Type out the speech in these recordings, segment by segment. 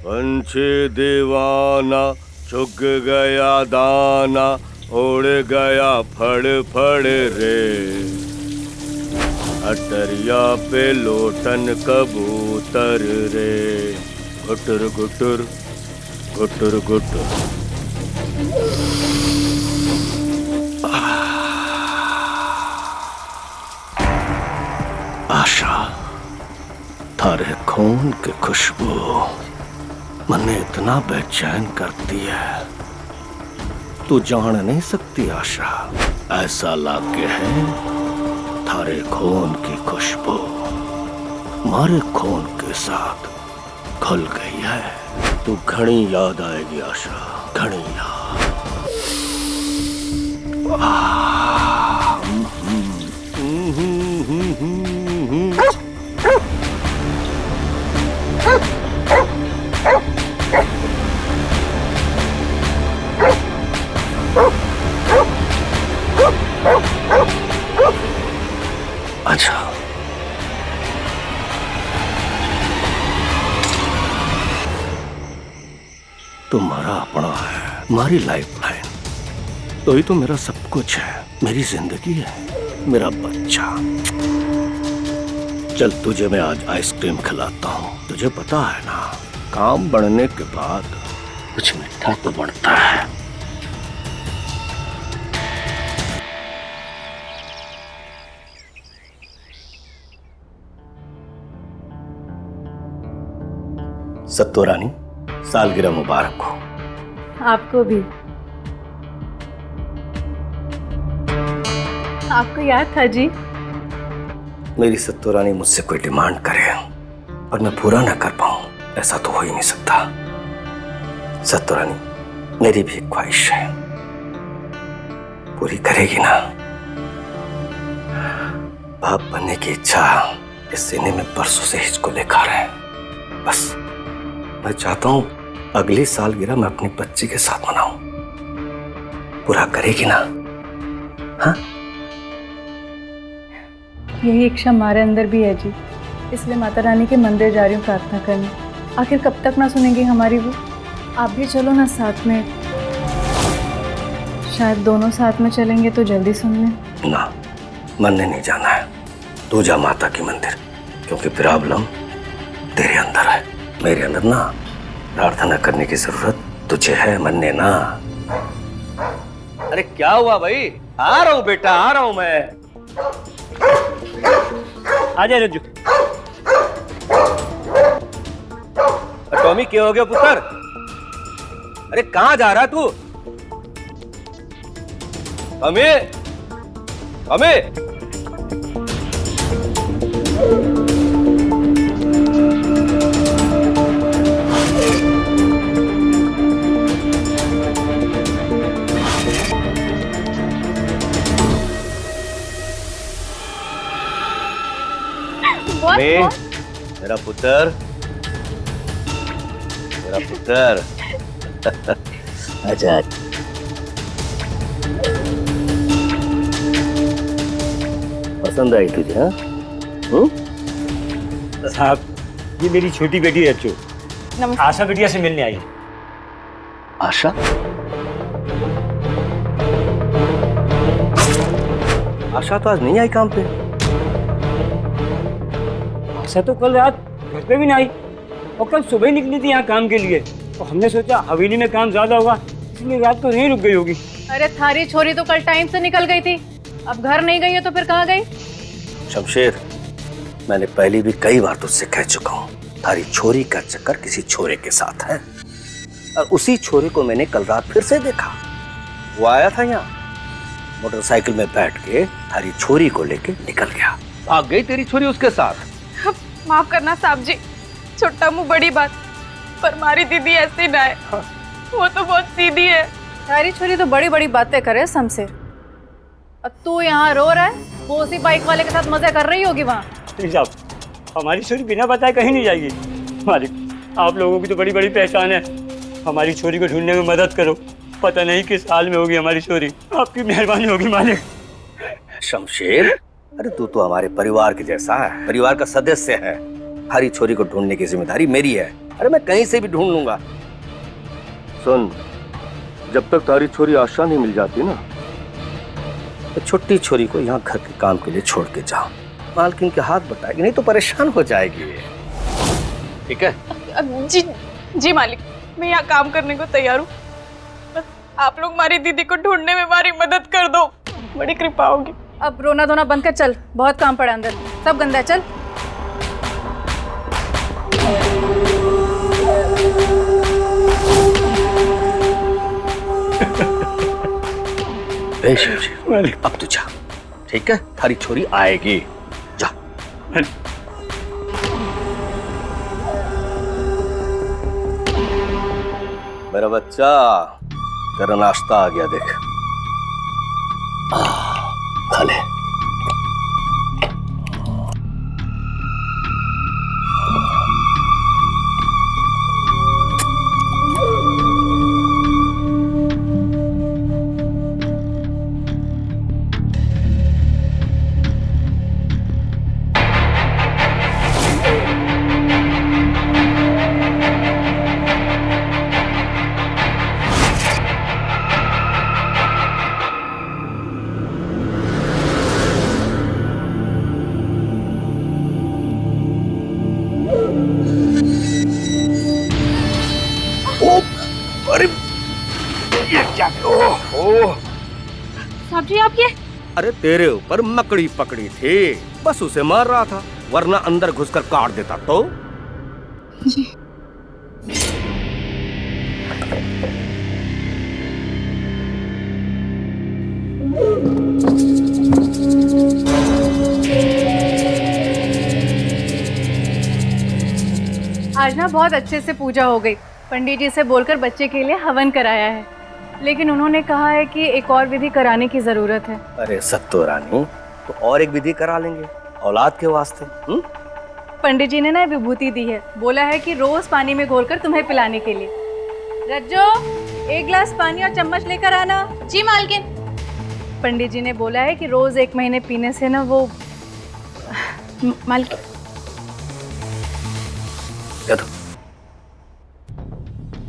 पंछी दीवाना चुग गया दाना, उड़ गया फड़ फड़ रे। अटरिया पे लोटन कबूतर रे, गुटर गुटर गुटर गुटर। आशा, थारे खून की खुशबू मने इतना बेचैन करती है, तू जान नहीं सकती आशा। ऐसा लागे है थारे खून की खुशबू मारे खून के साथ घुल गई है। तू घनी याद आएगी आशा, घनी याद। अच्छा, तुम्हारा अपना है, हमारी लाइफ लाइन। तो ही तो मेरा सब कुछ है, मेरी जिंदगी है, मेरा बच्चा। चल तुझे मैं आज आइसक्रीम खिलाता हूँ। तुझे पता है ना, काम बढ़ने के बाद कुछ मीठा तो बढ़ता है। सत्तो रानी, सालगिरह मुबारक हो। आपको भी। आपको याद था जी? मेरी सत्तो रानी मुझसे कोई डिमांड करे और मैं पूरा ना कर पाऊं, ऐसा तो हो ही नहीं सकता। सत्तो रानी, मेरी भी एक ख्वाहिश है, पूरी करेगी ना? बाप बनने की इच्छा इस सीने में बरसों से हिचको लेकर है। बस मैं चाहता हूं अगली सालगिरह मैं अपनी बच्ची के साथ मनाऊं। पूरा करेगी ना? हाँ? यही इच्छा हमारे अंदर भी है जी, इसलिए माता रानी के मंदिर जा रही हूँ प्रार्थना करने। आखिर कब तक ना सुनेंगी हमारी वो? आप भी चलो ना साथ में, शायद दोनों साथ में चलेंगे तो जल्दी सुन लें। ना, मनने नहीं जाना है। तू जा माता के मंदिर, क्योंकि प्रॉब्लम तेरे अंदर है, मेरे अंदर ना। प्रार्थना करने की जरूरत तुझे है, मनने ना। अरे क्या हुआ भाई? आ रहा हूँ बेटा, आ रहा हूँ मैं। आजा रज्जू। टॉमी, क्या हो गया पुत्र? अरे कहाँ जा रहा तू? Tommy, Tommy. मेरा पुत्र, मेरा पुत्र। अच्छा, पसंद आई तुझे? हाँ? साहब, ये मेरी छोटी बेटी रज्जू आशा बिटिया से मिलने आई। आशा? आशा तो आज नहीं आई काम पे। आशा तो कल रात घर पे भी नहीं आई और कल सुबह ही निकली थी यहाँ काम के लिए। तो हमने सोचा हवेली में काम ज्यादा होगा, इसलिए रात को यहीं रुक गई होगी। अरे थारी छोरी तो कल टाइम से निकल गई थी, अब घर नहीं गई है तो फिर कहाँ गई? शमशेर, मैंने पहले भी कई बार तुझसे कह चुका हूँ, थारी छोरी का चक्कर किसी छोरे के साथ है। और उसी छोरे को मैंने कल रात फिर से देखा। वो आया था यहाँ, मोटरसाइकिल में बैठ के थारी छोरी को लेके निकल गया। भाग गई तेरी छोरी उसके साथ। माफ करना साहब जी, छोटा मुंह बड़ी बात, पर हमारी दीदी ऐसी ना है। वो तो बहुत सीधी है। थारी छोरी तो बड़ी बड़ी बातें करे हमसे, और तू यहाँ रो रहा है, वो उसी बाइक वाले के साथ मजे कर रही होगी वहाँ। साहब, हमारी छोरी बिना बताए कहीं नहीं जाएगी। मालिक, आप लोगों की तो बड़ी बड़ी पहचान है, हमारी छोरी को ढूंढने में मदद करो। पता नहीं किस हाल में होगी हमारी छोरी, आपकी मेहरबानी होगी मालिक। शमशेर, अरे तू तो हमारे परिवार के जैसा है, परिवार का सदस्य है। हरी छोरी को ढूंढने की जिम्मेदारी मेरी है। अरे मैं कहीं से भी ढूंढ लूंगा। सुन, जब तक तारी छोरी आशा नहीं मिल जाती ना, तो छोटी छोरी को यहाँ घर के काम के लिए छोड़ के जाओ। मालकिन के हाथ बटाएगी, नहीं तो परेशान हो जाएगी। ठीक है? जी जी मालिक, मैं यहाँ काम करने को तैयार हूँ। बस आप लोग हमारी दीदी को ढूंढने में हमारी मदद कर दो, बड़ी कृपा होगी। अब रोना धोना बंद कर, चल, बहुत काम पड़ा अंदर, सब गंदा है, चल। अब तू जा, ठीक है? थारी छोरी आएगी, जा। मेरा बच्चा, तेरा नाश्ता आ गया, देख। खा ले। अरे ये क्या? ओह साहब जी, आप ये अरे तेरे ऊपर मकड़ी पकड़ी थी, बस उसे मार रहा था, वरना अंदर घुसकर काट देता तो। आज ना बहुत अच्छे से पूजा हो गई। पंडित जी से बोलकर बच्चे के लिए हवन कराया है, लेकिन उन्होंने कहा है कि एक और विधि कराने की जरूरत है। अरे सत्तो रानी, तो और एक विधि करा लेंगे औलाद के वास्ते। पंडित जी ने ना विभूति दी है, बोला है कि रोज पानी में घोलकर तुम्हें पिलाने के लिए। रज्जो, एक गिलास पानी और चम्मच लेकर आना। जी मालकिन। पंडित जी ने बोला है कि रोज 1 महीने पीने से ना वो मालकिन,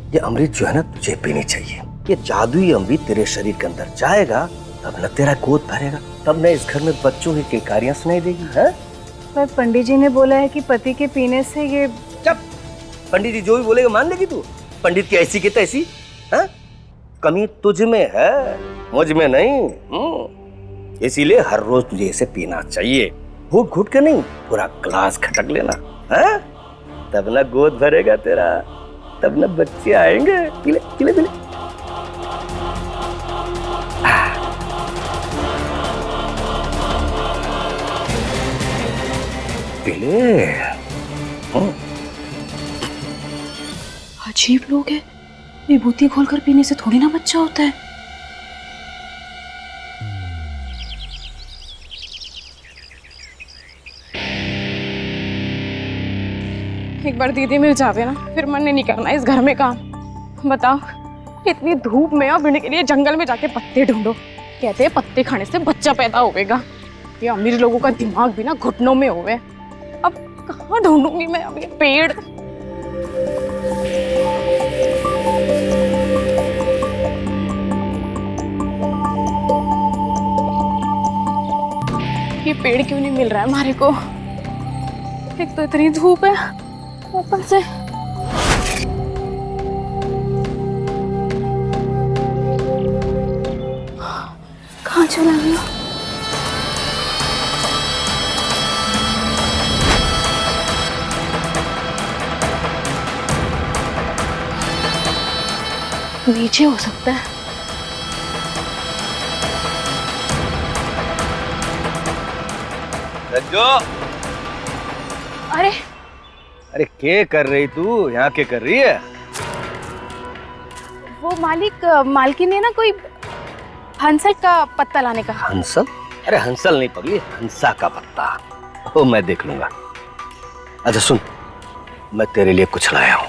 ये अमृत जो है ना, तुझे पीनी चाहिए। ये जादुई अमृत तेरे शरीर के अंदर जाएगा, तब न तेरा गोद भरेगा, तब न इस घर में बच्चों की किलकारियां सुनाई देगी। है? पर पंडित जी ने बोला है कि पति के पीने से ये। चुप! पंडित जी जो भी बोलेगा मान लेगी तू? पंडित की ऐसी की तैसी। है? कमी तुझ में है, मुझ में नहीं। इसीलिए हर रोज तुझे इसे पीना चाहिए, घुट घुट के नहीं, पूरा ग्लास खटक लेना। है? तब न गोद भरेगा तेरा, तब न बच्चे आएंगे। पीले पीले पीले। पीले। अजीब लोग हैं, विभूति घोलकर पीने से थोड़ी ना बच्चा होता है। एक बार दीदी मिल जावे ना, फिर मन नहीं करना इस घर में काम। बताओ, इतनी धूप में और पीने के लिए जंगल में जाके पत्ते ढूंढो। कहते हैं पत्ते खाने से बच्चा पैदा होगा। ये अमीर लोगों का दिमाग भी ना घुटनों में होवे। अब कहाँ ढूंढूंगी मैं अब ये पेड़? ये पेड़ क्यों नहीं मिल रहा है हमारे को? एक तो इतनी धूप है, ऊपर से कहाँ चला गया? नीचे हो सकता है। रज्जो, अरे अरे क्या कर रही तू? यहाँ क्या कर रही है? वो मालकिन ने ना कोई हंसल का पत्ता लाने का। हंसल? अरे हंसल नहीं पगली, हंसा का पत्ता। ओ मैं देख लूंगा। अच्छा सुन, मैं तेरे लिए कुछ लाया हूं।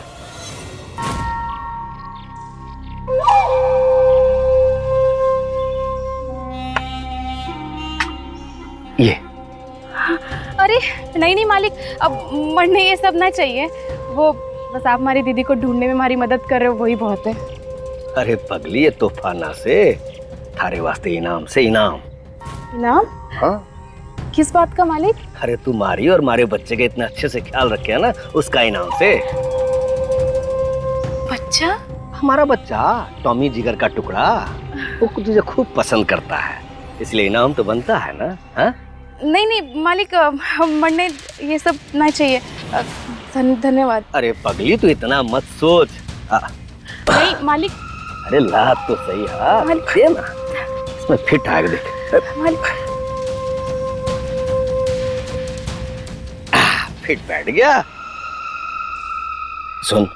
ये। अरे नहीं नहीं मालिक, अब मरने ये सब ना चाहिए। वो बस आप हमारी दीदी को ढूंढने में हमारी मदद कर रहे हो, वही बहुत है। अरे पगली, ये तूफाना से थारे वास्ते इनाम से इनाम। इनाम? हाँ, किस बात का मालिक? अरे तू मारी और मारे बच्चे के इतना अच्छे से ख्याल रखे है ना, उसका इनाम से। बच्चा? हमारा बच्चा टॉमी जिगर का टुकड़ा, वो तुझे खूब पसंद करता है, इसलिए इनाम तो बनता है ना। हाँ? नहीं नहीं मालिक, मरने ये सब नहीं चाहिए। धन्यवाद। अरे पगली, तू इतना मत सोच। नहीं मालिक। अरे ला तो सही। हाँ दे ना, इसमें फिट आएगा, देख मालिक। फिट बैठ गया। सुन,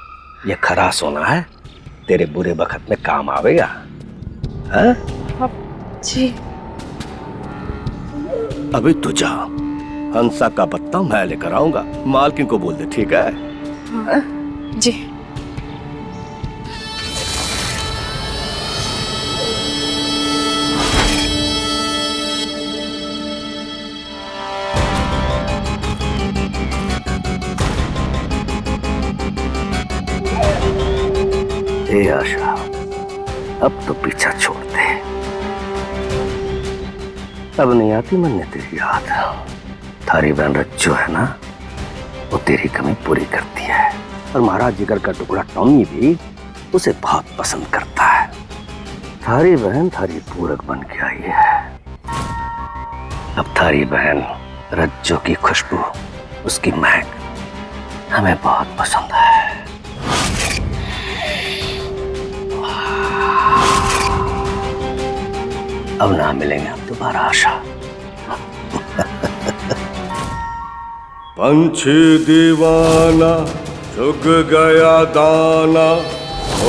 ये खरा सोना है, तेरे बुरे वक्त में काम आवेगा। हाँ? जी। अभी तू जा, हंसा का पत्ता मैं लेकर आऊंगा, मालकिन को बोल दे, ठीक है? हाँ? जी। हे आशा, अब तो पीछा छोड़ दे। अब नहीं आती मन ने तेरी याद। थारी बहन रज्जो है ना, वो तेरी कमी पूरी करती है, और महाराज जिगर का टुकड़ा टॉमी भी उसे बहुत पसंद करता है। थारी बहन थारी पूरक बन के आई है। अब थारी बहन रज्जो की खुशबू, उसकी महक हमें बहुत पसंद है। अब ना मिलेंगे हम दोबारा आशा। पंछी दीवाना चुग गया दाना,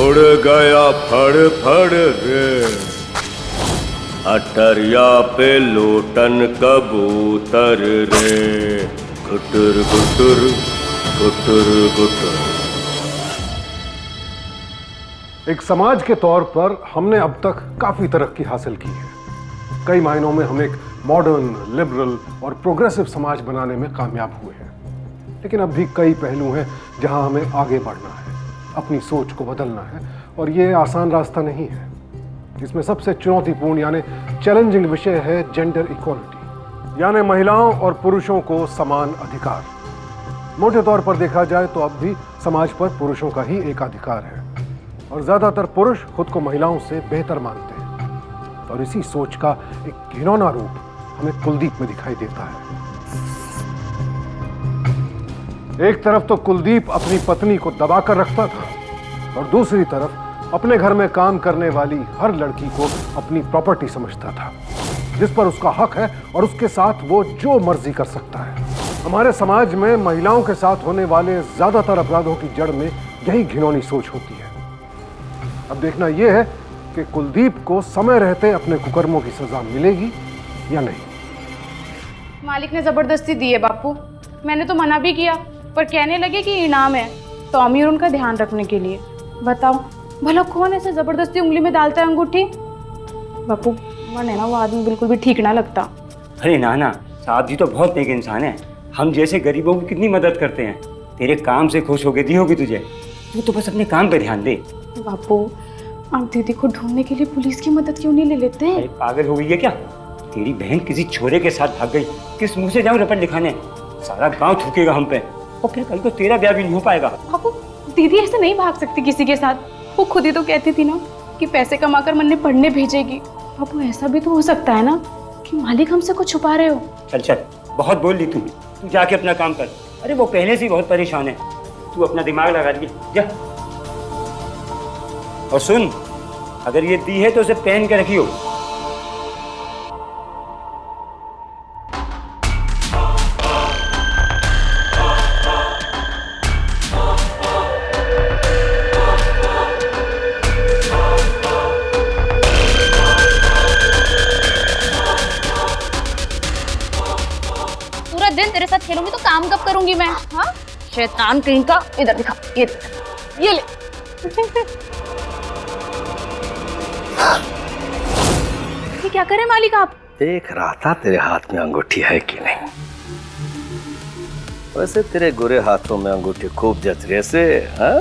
उड़ गया फड़ फड़ रे, अटरिया पे लोटन कबूतर रे, गुटर गुटर गुटर गुटर। एक समाज के तौर पर हमने अब तक काफी तरक्की हासिल की है। कई मायनों में हम एक मॉडर्न, लिबरल और प्रोग्रेसिव समाज बनाने में कामयाब हुए हैं। लेकिन अब भी कई पहलू हैं जहां हमें आगे बढ़ना है, अपनी सोच को बदलना है, और ये आसान रास्ता नहीं है। इसमें सबसे चुनौतीपूर्ण यानी चैलेंजिंग विषय है जेंडर इक्वालिटी, यानी महिलाओं और पुरुषों को समान अधिकार। मोटे तौर पर देखा जाए तो अब भी समाज पर पुरुषों का ही एक अधिकार है, और ज्यादातर पुरुष खुद को महिलाओं से बेहतर मानते हैं। और इसी सोच का एक घिनौना रूप हमें कुलदीप में दिखाई देता है। एक तरफ तो कुलदीप अपनी पत्नी को दबाकर रखता था, और दूसरी तरफ अपने घर में काम करने वाली हर लड़की को अपनी प्रॉपर्टी समझता था, जिस पर उसका हक है और उसके साथ वो जो मर्जी कर सकता है। हमारे समाज में महिलाओं के साथ होने वाले ज्यादातर अपराधों की जड़ में यही घिनौनी सोच होती है। अब देखना यह है कि कुलदीप को समय रहते अपने कुकर्मों की सजा मिलेगी या नहीं। मालिक ने जबरदस्ती दी है बापू, मैंने तो मना भी किया, पर कहने लगे कि इनाम है टॉमी और उनका ध्यान रखने के लिए। बताओ भला कौन ऐसे जबरदस्ती उंगली में डालता है अंगूठी? बापू मरने ना, वो आदमी बिल्कुल भी ठीक ना लगता। अरे नाना, साहब जी तो बहुत नेक इंसान है, हम जैसे गरीबों की कितनी मदद करते हैं। तेरे काम से खुश होके दी होगी तुझे, तू तो बस अपने काम पे ध्यान दे। बापू आप दीदी को ढूंढने के लिए पुलिस की मदद क्यों नहीं ले लेते हैं? पागल हो गई है क्या? तेरी बहन किसी छोरे के साथ भाग गई, किस मुंह से जाऊं रपट दिखाने? सारा गांव थूकेगा हम पे, और फिर कल को तेरा ब्याह भी नहीं हो पाएगा। बापू दीदी ऐसे नहीं भाग सकती किसी के साथ, वो खुद ही तो कहती थी ना कि पैसे कमाकर मन ने पढ़ने भेजेगी। बापू ऐसा भी तो हो सकता है ना कि मालिक हमसे कुछ छुपा रहे हो। चल चल, बहुत बोल ली तू जाके अपना काम कर। अरे वो पहले से ही बहुत परेशान है, तू अपना दिमाग लगा दी जा। और सुन, अगर ये दी है तो उसे पहन के रखियो। पूरा दिन तेरे साथ खेलूंगी तो काम कब करूंगी मैं? हाँ शैतान कहीं का। इधर दिखा, ये ले। ये क्या करे मालिक आप? देख रहा था तेरे हाथ में अंगूठी है कि नहीं। वैसे तेरे गोरे हाथों में अंगूठी खूब जच रहे से, हाँ?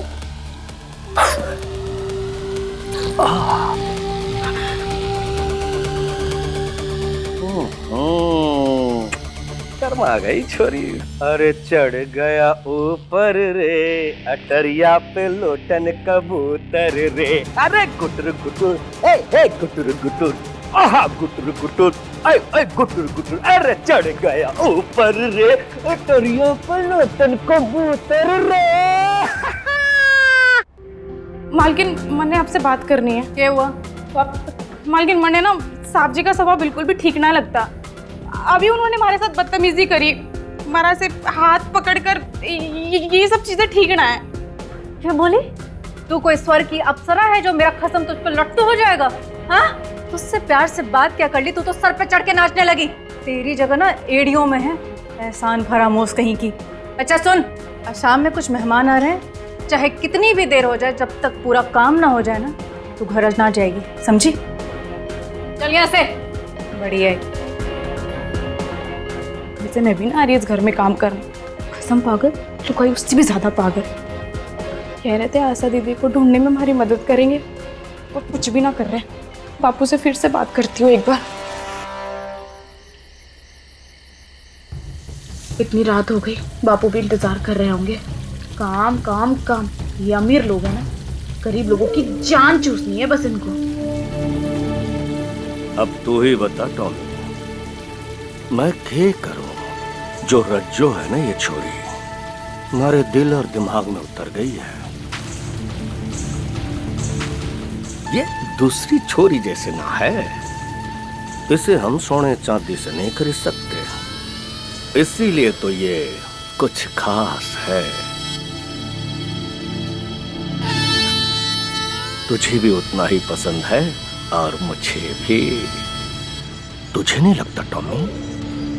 शर्मा गई छोरी। अरे चढ़ गया ऊपर रे अटरिया पे लोटन कबूतर रे। अरे गुटर गुटर, ए गुटर गुटर, आहा गुटर गुटर, ए गुटर गुटर। अरे चढ़ गया ऊपर रे अटरिया पे लोटन कबूतर रे। मालकिन मैंने आपसे बात करनी है। क्या हुआ? मालकिन मैंने ना साहब जी का स्वभाव बिल्कुल भी ठीक ना लगता। अभी उन्होंने हमारे साथ बदतमीजी करी, हमारा से हाथ पकड़कर, ये सब चीजें ठीक ना है। क्या बोली? तू कोई स्वर्ग की अप्सरा है जो मेरा खसम तुझ पर लट्टू हो जाएगा? हाँ, तुझसे प्यार से बात क्या कर ली, तू तो सर पे चढ़ के नाचने लगी। तेरी जगह ना एड़ियों में है, एहसान फरामोश कहीं की। अच्छा सुन, शाम में कुछ मेहमान आ रहे हैं, चाहे कितनी भी देर हो जाए, जब तक पूरा काम ना हो जाए ना, तू घर ना जाएगी, समझी? चल यहाँ से। बढ़िया है। वैसे मैं भी ना आ रही इस घर में काम करने। कसम पागल तो कोई उससे भी ज्यादा पागल। कह रहे थे आशा दीदी को ढूंढने में हमारी मदद करेंगे, वो कुछ भी ना कर रहे। बापू से फिर से बात करती हूँ एक बार। इतनी रात हो गई, बापू भी इंतजार कर रहे होंगे। काम काम काम, ये अमीर लोग हैं ना, गरीब लोगों की जान चूसनी है बस इनको। अब तू ही बता टॉमी, मैं क्या करूं? जो रज्जो है ना ये छोरी, हमारे दिल और दिमाग में उतर गई है। ये दूसरी छोरी जैसे ना है, इसे हम सोने चांदी से नहीं खरीद सकते, इसीलिए तो ये कुछ खास है। तुझे भी उतना ही पसंद है और मुझे भी। तुझे नहीं लगता टॉमी,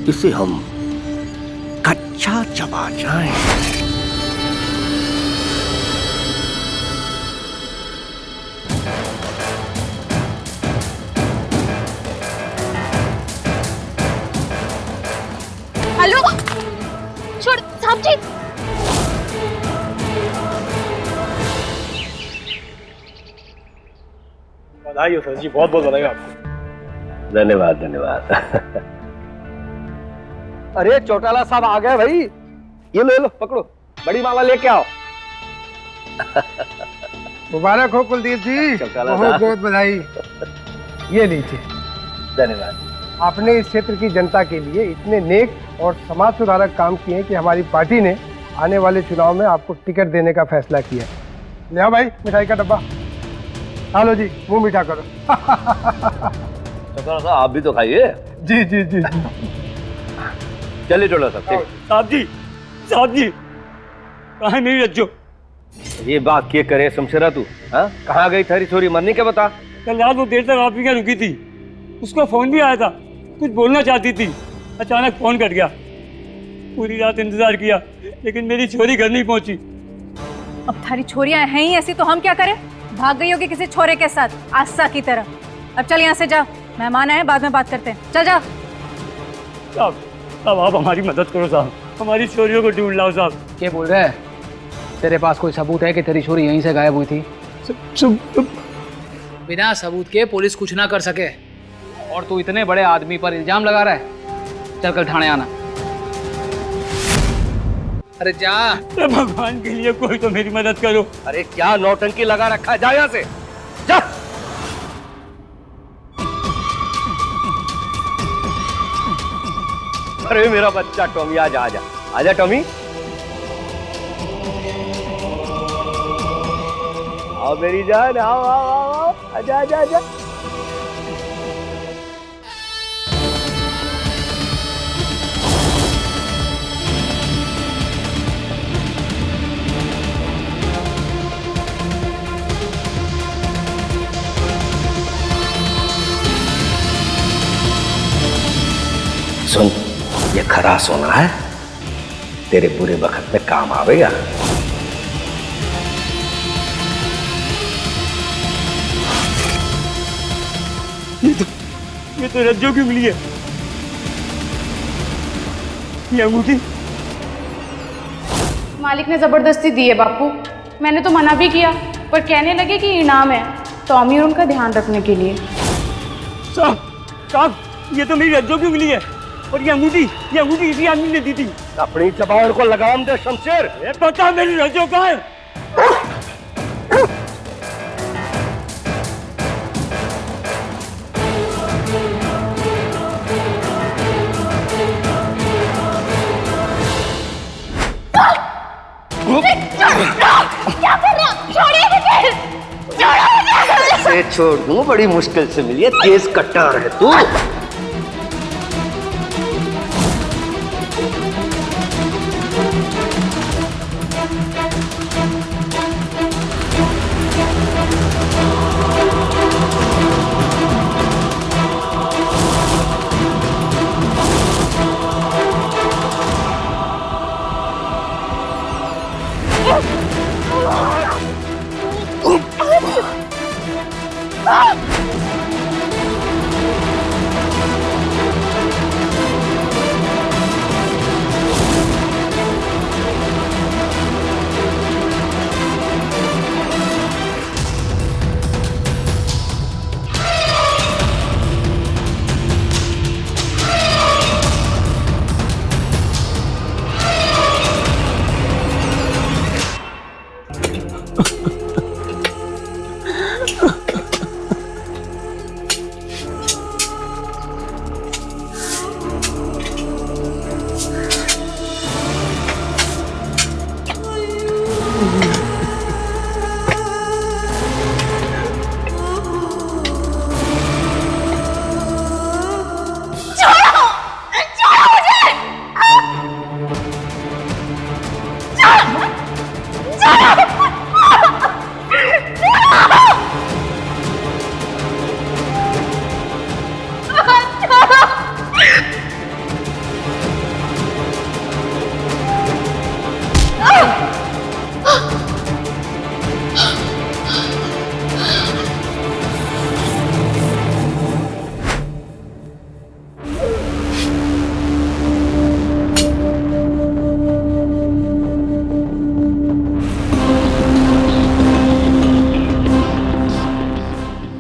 इसे हम कच्चा चबा जाएं? हेलो, छोड़ साहब जी। बधाई हो सर जी, बहुत बहुत बधाई आपको। धन्यवाद धन्यवाद। अरे चौटाला साहब आ गए भाई, ये लो पकड़ो, बड़ी माला लेके आओ। मुबारक हो कुलदीप जी, चौटाला बहुत साहब। बहुत बधाई। ये लीजिए। धन्यवाद। आपने इस क्षेत्र की जनता के लिए इतने नेक और समाज सुधारक काम किए हैं कि हमारी पार्टी ने आने वाले चुनाव में आपको टिकट देने का फैसला किया। ले आओ भाई मिठाई का डब्बा। हेलो जी, मुंह मीठा करो। चौटाला साहब आप भी तो खाइए। जी जी जी जी। चलिए चौटाला साहब। साहब जी, साहब जी, कहाँ है मेरी रज्जो? ये बात क्या करे शमशेरा तू, हाँ? कहाँ गई थारी छोरी, मरने क्या बता? कल रात वो देर तक आप ही क्या रुकी थी, उसका फोन भी आया था, कुछ बोलना चाहती थी, अचानक फोन कट गया। पूरी रात इंतजार किया लेकिन मेरी छोरी घर नहीं पहुंची। अब थारी छोरियां हैं ही ऐसी, तो हम क्या करें? भाग गई होगी किसी छोरे के साथ, आशा की तरह। अब चल यहाँ से जा, मेहमान आए, बाद में बात करते हैं। चल जा। साहब, अब आप हमारी मदद करो साहब, हमारी छोरियों को ढूंढ लाओ साहब। क्या बोल रहे हैं? तेरे पास कोई सबूत है कि तेरी छोरी यहीं से गायब हुई थी? बिना सबूत के पुलिस कुछ ना कर सके, और तू इतने बड़े आदमी पर इल्जाम लगा रहा है। चल कल थाने आना। अरे जा। अरे भगवान के लिए कोई तो मेरी मदद करो। अरे क्या नौटंकी लगा रखा है, जा यहाँ से जा। अरे मेरा बच्चा टॉमी, आजा आजा आजा टॉमी। आओ मेरी जान, आओ आओ आओ आओ, आजा आजा आजा। सुन, ये खरा सोना है, तेरे बुरे वक्त में काम आवेगा। ये तो रज्जो की उंगली है। ये अंगूठी मालिक ने जबरदस्ती दी है बापू। मैंने तो मना भी किया, पर कहने लगे कि इनाम है टॉमी और उनका ध्यान रखने के लिए। साहब साहब, ये तो मेरी रज्जों की उंगली है, और ये अंगूठी इसी आदमी ने दी थी। अपनी जबान को लगाम दे शमशेर। ये पता मेरी रज्जों कहाँ है? से छोड़ दूं, बड़ी मुश्किल से मिली है, तेज कट्टर है तू।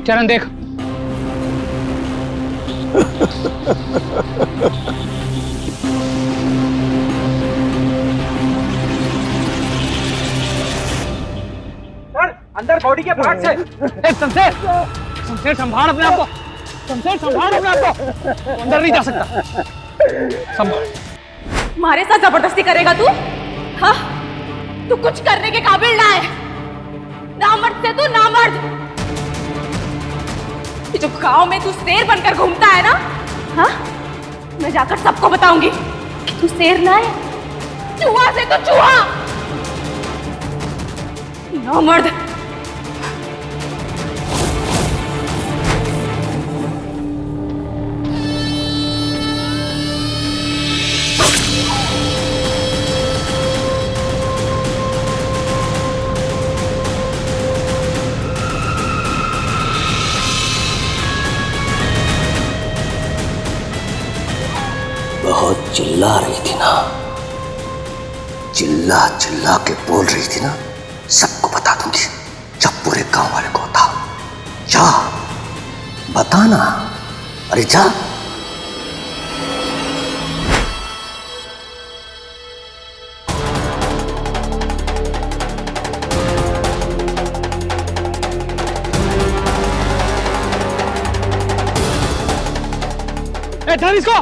चरण देख। अंदर बॉडी के पार्ट्स है। शमशेर, शमशेर संभाल अपने आप को, शमशेर संभाल अपने आप को, अंदर नहीं जा सकता। संभाल। हमारे साथ जबरदस्ती करेगा तू? हाँ, तू कुछ करने के काबिल ना है। नामर्द से तू नामर्द। ये जो गांव में तू शेर बनकर घूमता है ना, हाँ, मैं जाकर सबको बताऊंगी कि तू शेर ना है, चूहा से तो चूहा। नामर्द। बहुत चिल्ला रही थी ना, चिल्ला चिल्ला के बोल रही थी ना, सबको बता दूंगी जब पूरे गांव वाले को था। जा बताना, अरे जा। धर इसको।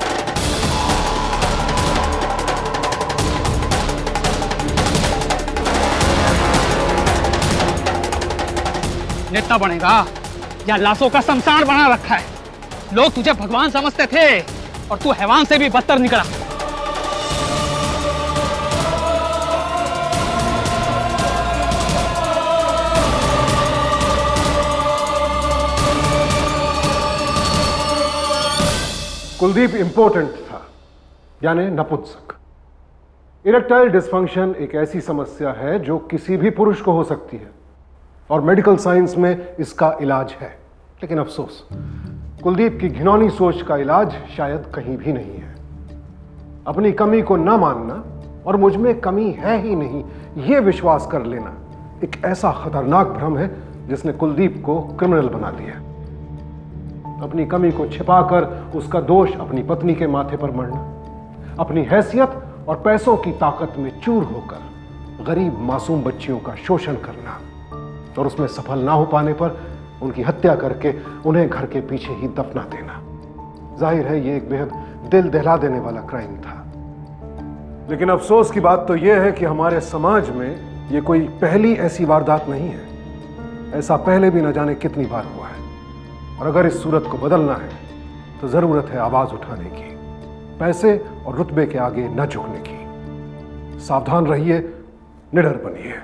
नेता बनेगा या लाशों का शमशान बना रखा है। लोग तुझे भगवान समझते थे और तू हैवान से भी बदतर निकला। कुलदीप इंपोर्टेंट था, यानी नपुंसक। इरेक्टाइल डिसफंक्शन एक ऐसी समस्या है जो किसी भी पुरुष को हो सकती है और मेडिकल साइंस में इसका इलाज है। लेकिन अफसोस, कुलदीप की घिनौनी सोच का इलाज शायद कहीं भी नहीं है। अपनी कमी को ना मानना और मुझ में कमी है ही नहीं, यह विश्वास कर लेना एक ऐसा खतरनाक भ्रम है जिसने कुलदीप को क्रिमिनल बना दिया। अपनी कमी को छिपाकर उसका दोष अपनी पत्नी के माथे पर मढ़ना, अपनी हैसियत और पैसों की ताकत में चूर होकर गरीब मासूम बच्चियों का शोषण करना और उसमें सफल ना हो पाने पर उनकी हत्या करके उन्हें घर के पीछे ही दफना देना। जाहिर है ये एक बेहद दिल दहला देने वाला क्राइम था। लेकिन अफसोस की बात तो यह है कि हमारे समाज में ये कोई पहली ऐसी वारदात नहीं है। ऐसा पहले भी न जाने कितनी बार हुआ है। और अगर इस सूरत को बदलना है तो जरूरत है आवाज उठाने की, पैसे और रुतबे के आगे न झुकने की। सावधान रहिए, निडर बनिए।